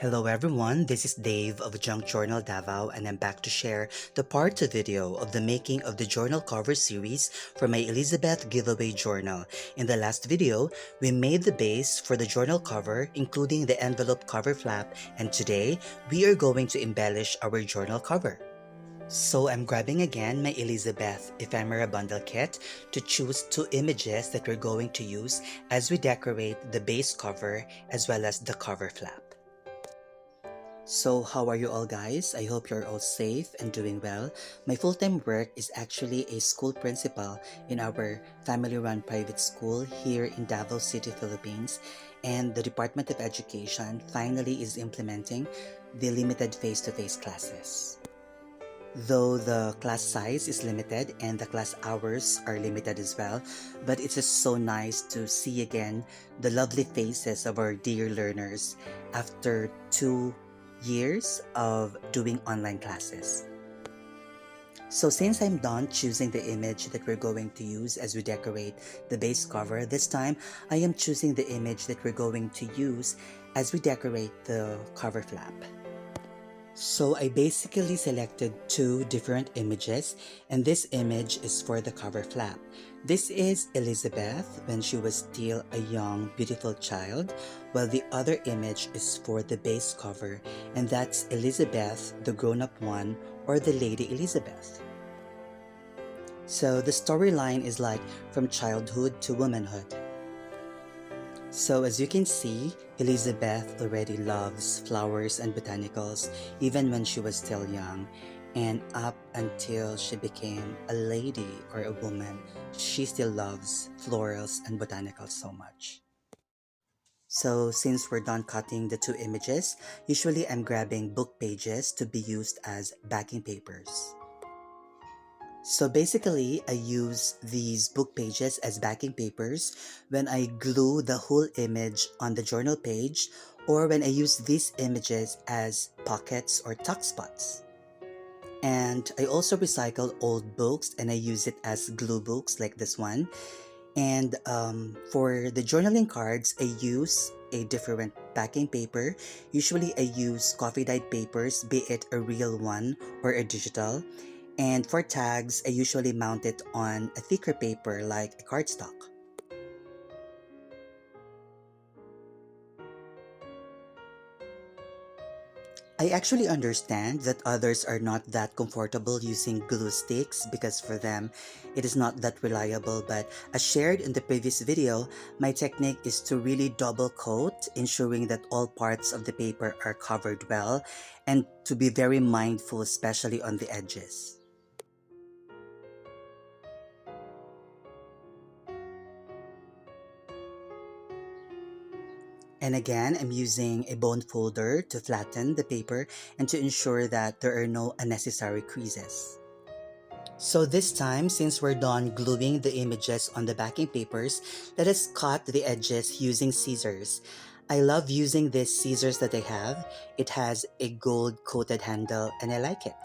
Hello everyone, this is Dave of Junk Journal Davao and I'm back to share the part 2 video of the making of the journal cover series for my Elizabeth giveaway journal. In the last video, we made the base for the journal cover including the envelope cover flap, and today we are going to embellish our journal cover. So I'm grabbing again my Elizabeth Ephemera bundle kit to choose two images that we're going to use as we decorate the base cover as well as the cover flap. So how are you all guys? I hope you're all safe and doing well. My full-time work is actually a school principal in our family-run private school here in Davao City, Philippines, and the Department of Education finally is implementing the limited face-to-face classes. Though the class size is limited and the class hours are limited as well, but it's just so nice to see again the lovely faces of our dear learners after 2 years of doing online classes. So since I'm done choosing the image that we're going to use as we decorate the base cover, this time I am choosing the image that we're going to use as we decorate the cover flap. So I basically selected two different images, and this image is for the cover flap. This is Elizabeth when she was still a young, beautiful child, while the other image is for the base cover, and that's Elizabeth, the grown-up one, or the Lady Elizabeth. So the storyline is like from childhood to womanhood. So as you can see, Elizabeth already loves flowers and botanicals even when she was still young, and up until she became a lady or a woman, she still loves florals and botanicals so much. So since we're done cutting the two images, usually I'm grabbing book pages to be used as backing papers. So basically, I use these book pages as backing papers when I glue the whole image on the journal page, or when I use these images as pockets or tuck spots. And I also recycle old books and I use it as glue books like this one. And for the journaling cards, I use a different backing paper. Usually I use coffee dyed papers, be it a real one or a digital. And for tags, I usually mount it on a thicker paper like a cardstock. I actually understand that others are not that comfortable using glue sticks because for them, it is not that reliable, but as shared in the previous video, my technique is to really double coat, ensuring that all parts of the paper are covered well, and to be very mindful, especially on the edges. And again, I'm using a bone folder to flatten the paper and to ensure that there are no unnecessary creases. So this time, since we're done gluing the images on the backing papers, let us cut the edges using scissors. I love using these scissors that I have. It has a gold coated handle and I like it.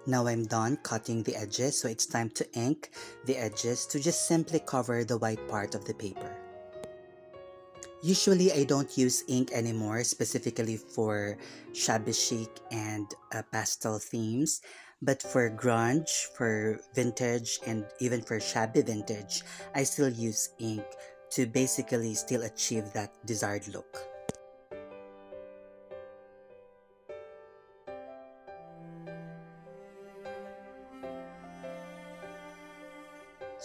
Now I'm done cutting the edges, so it's time to ink the edges to just simply cover the white part of the paper. Usually I don't use ink anymore, specifically for shabby chic and pastel themes, but for grunge, for vintage, and even for shabby vintage, I still use ink to basically still achieve that desired look.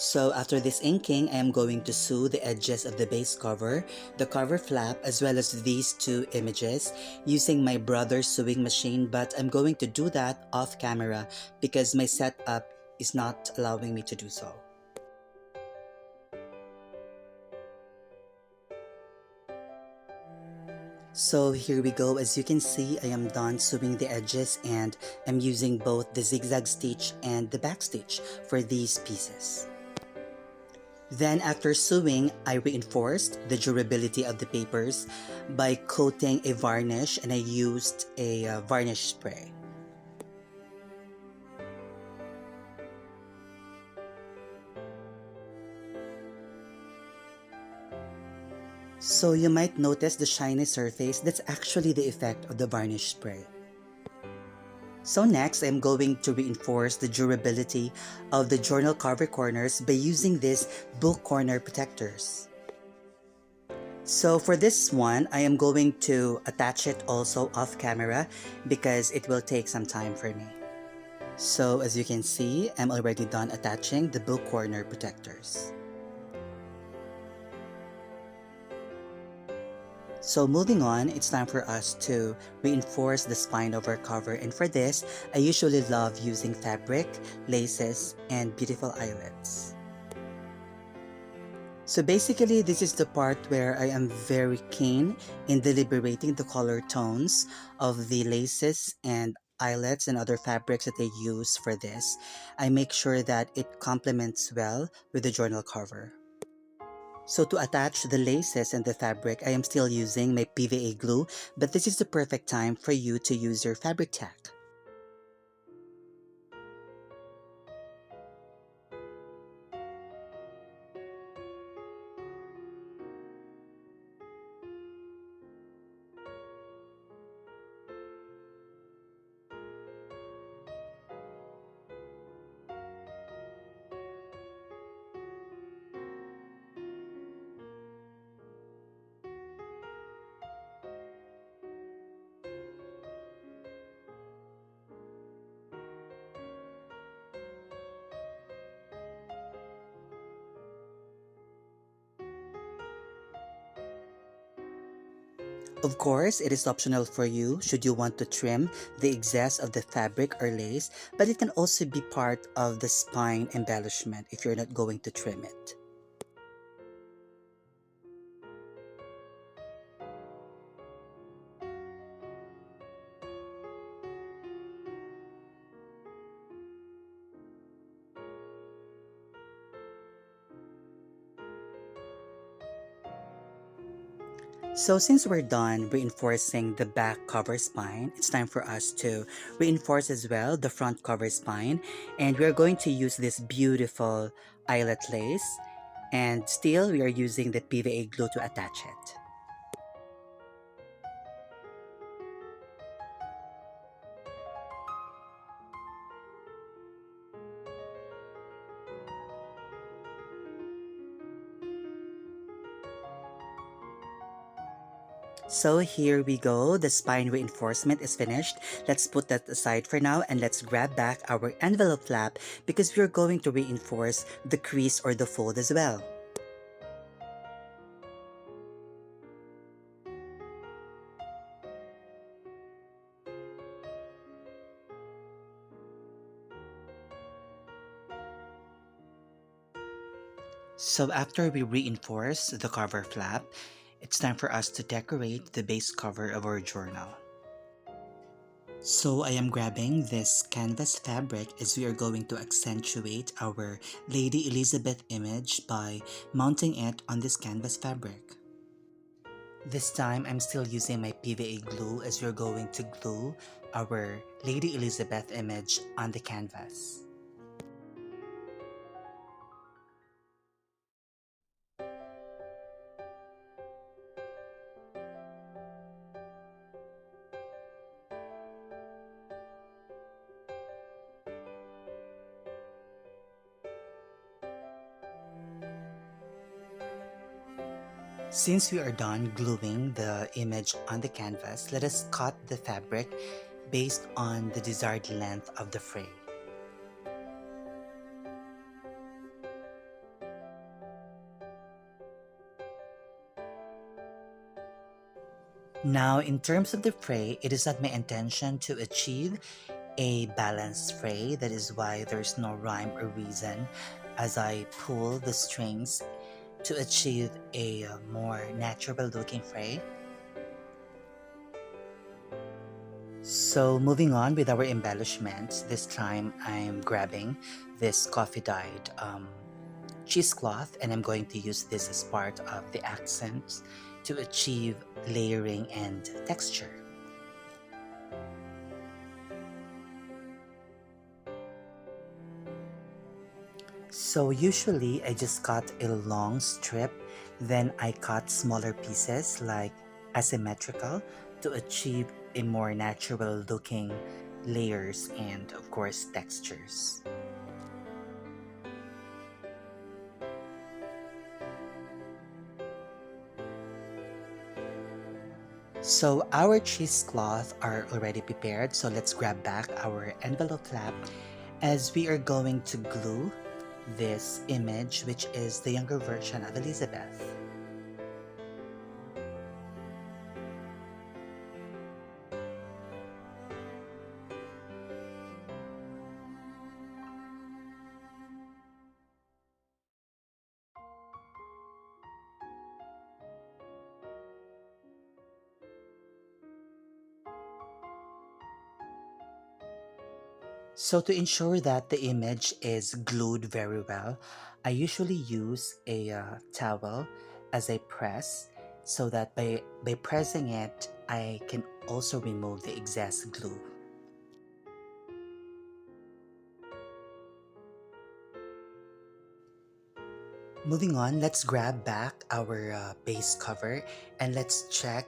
So after this inking, I am going to sew the edges of the base cover, the cover flap, as well as these two images using my brother's sewing machine, but I'm going to do that off camera because my setup is not allowing me to do so. So here we go. As you can see, I am done sewing the edges and I'm using both the zigzag stitch and the back stitch for these pieces. Then after sewing, I reinforced the durability of the papers by coating a varnish, and I used a varnish spray. So you might notice the shiny surface. That's actually the effect of the varnish spray. So next, I'm going to reinforce the durability of the journal cover corners by using these book corner protectors. So for this one, I am going to attach it also off camera because it will take some time for me. So as you can see, I'm already done attaching the book corner protectors. So moving on, it's time for us to reinforce the spine of our cover, and for this, I usually love using fabric, laces, and beautiful eyelets. So basically, this is the part where I am very keen in deliberating the color tones of the laces and eyelets and other fabrics that I use for this. I make sure that it complements well with the journal cover. So to attach the laces and the fabric, I am still using my PVA glue, but this is the perfect time for you to use your fabric tack. Of course, it is optional for you should you want to trim the excess of the fabric or lace, but it can also be part of the spine embellishment if you're not going to trim it. So since we're done reinforcing the back cover spine, it's time for us to reinforce as well the front cover spine, and we're going to use this beautiful eyelet lace, and still we are using the PVA glue to attach it. So here we go, the spine reinforcement is finished. Let's put that aside for now and let's grab back our envelope flap because we're going to reinforce the crease or the fold as well. So after we reinforce the cover flap, it's time for us to decorate the base cover of our journal. So I am grabbing this canvas fabric as we are going to accentuate our Lady Elizabeth image by mounting it on this canvas fabric. This time I'm still using my PVA glue as we're going to glue our Lady Elizabeth image on the canvas. Since we are done gluing the image on the canvas, let us cut the fabric based on the desired length of the fray. Now, in terms of the fray, it is not my intention to achieve a balanced fray. That is why there's no rhyme or reason as I pull the strings to achieve a more natural looking fray. So moving on with our embellishments, this time I'm grabbing this coffee dyed cheesecloth, and I'm going to use this as part of the accents to achieve layering and texture. So usually I just cut a long strip, then I cut smaller pieces like asymmetrical to achieve a more natural looking layers and of course textures. So our cheesecloth are already prepared, so let's grab back our envelope flap as we are going to glue this image, which is the younger version of Elizabeth. So to ensure that the image is glued very well, I usually use a towel as I press so that by pressing it, I can also remove the excess glue. Moving on, let's grab back our base cover and let's check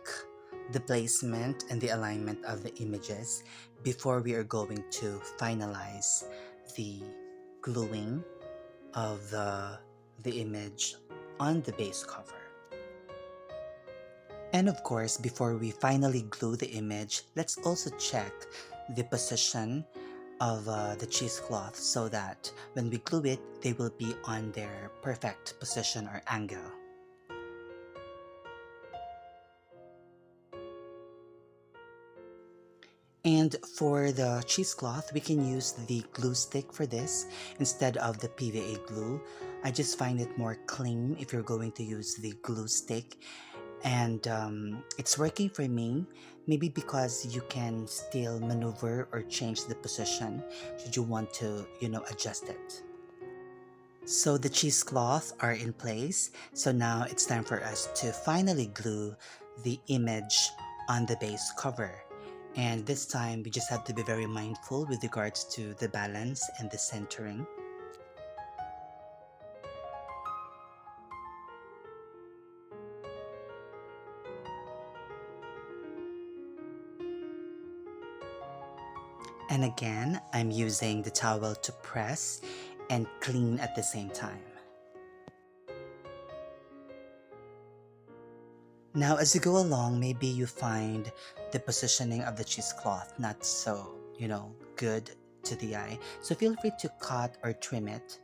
the placement and the alignment of the images before we are going to finalize the gluing of the image on the base cover. And of course, before we finally glue the image, let's also check the position of the cheesecloth so that when we glue it, they will be on their perfect position or angle. And for the cheesecloth, we can use the glue stick for this instead of the PVA glue. I just find it more clean if you're going to use the glue stick, and it's working for me, maybe because you can still maneuver or change the position should you want to adjust it. So the cheesecloth are in place, so now it's time for us to finally glue the image on the base cover, and this time we just have to be very mindful with regards to the balance and the centering. And again, I'm using the towel to press and clean at the same time. Now, as you go along, maybe you find the positioning of the cheesecloth not so, good to the eye. So feel free to cut or trim it.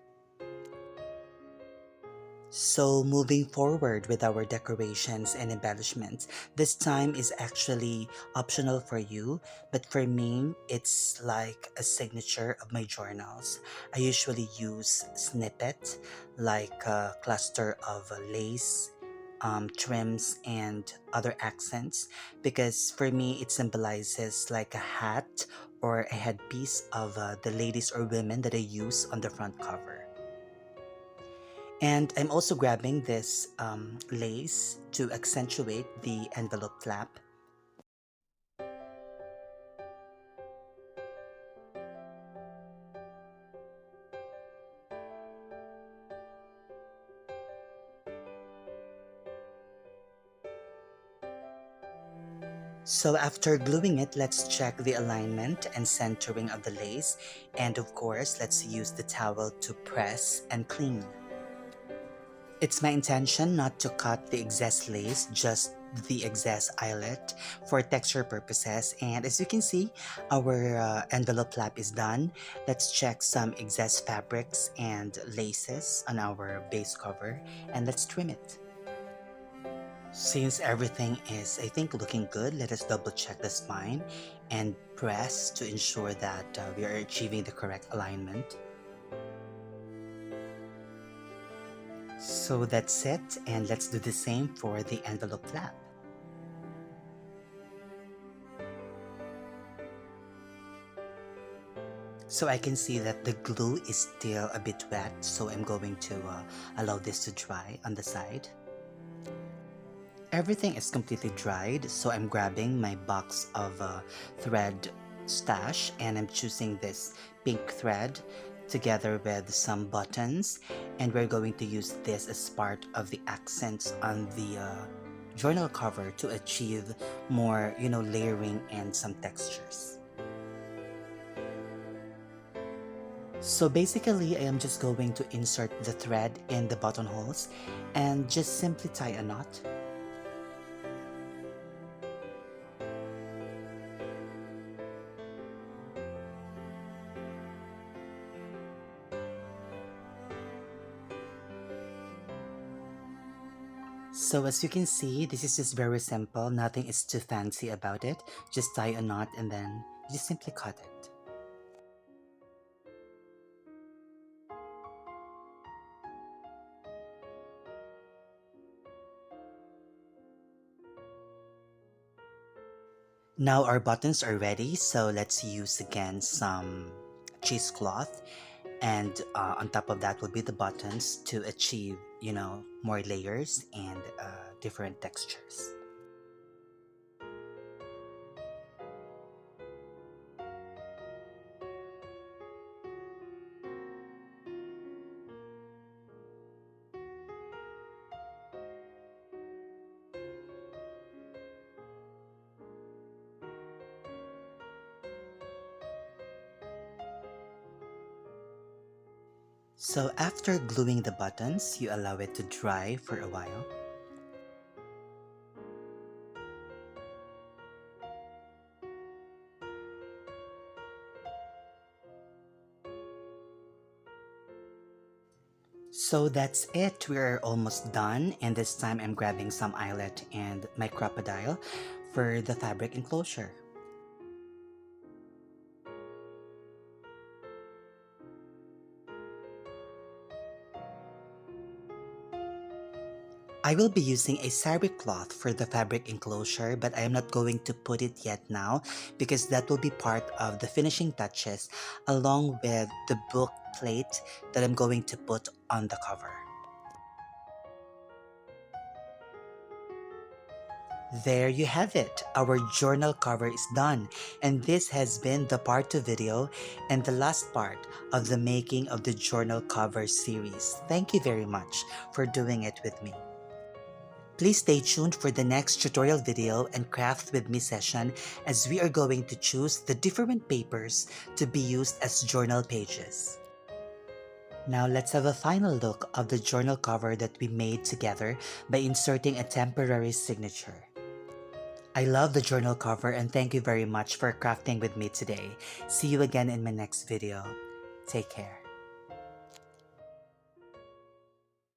So moving forward with our decorations and embellishments, this time is actually optional for you, but for me, it's like a signature of my journals. I usually use snippet, like a cluster of lace, trims, and other accents, because for me, it symbolizes like a hat or a headpiece of the ladies or women that I use on the front cover. And I'm also grabbing this lace to accentuate the envelope flap. So after gluing it, let's check the alignment and centering of the lace. And of course, let's use the towel to press and clean. It's my intention not to cut the excess lace, just the excess eyelet for texture purposes. And as you can see, our envelope flap is done. Let's check some excess fabrics and laces on our base cover, and let's trim it. Since everything is, I think, looking good, let us double check the spine and press to ensure that we are achieving the correct alignment. So that's it, and let's do the same for the envelope flap. So I can see that the glue is still a bit wet, so I'm going to allow this to dry on the side. Everything is completely dried, so I'm grabbing my box of thread stash and I'm choosing this pink thread together with some buttons, and we're going to use this as part of the accents on the journal cover to achieve more, layering and some textures. So basically, I am just going to insert the thread in the buttonholes and just simply tie a knot. So as you can see, this is just very simple. Nothing is too fancy about it. Just tie a knot and then you just simply cut it. Now our buttons are ready, so let's use again some cheesecloth, and on top of that will be the buttons to achieve, more layers and different textures. So after gluing the buttons, you allow it to dry for a while. So that's it, we're almost done, and this time I'm grabbing some eyelet and my crocodile for the fabric enclosure. I will be using a sari cloth for the fabric enclosure, but I am not going to put it yet now because that will be part of the finishing touches along with the book plate that I'm going to put on the cover. There you have it. Our journal cover is done, and this has been the part 2 video and the last part of the making of the journal cover series. Thank you very much for doing it with me. Please stay tuned for the next tutorial video and craft with me session as we are going to choose the different papers to be used as journal pages. Now let's have a final look of the journal cover that we made together by inserting a temporary signature. I love the journal cover and thank you very much for crafting with me today. See you again in my next video. Take care.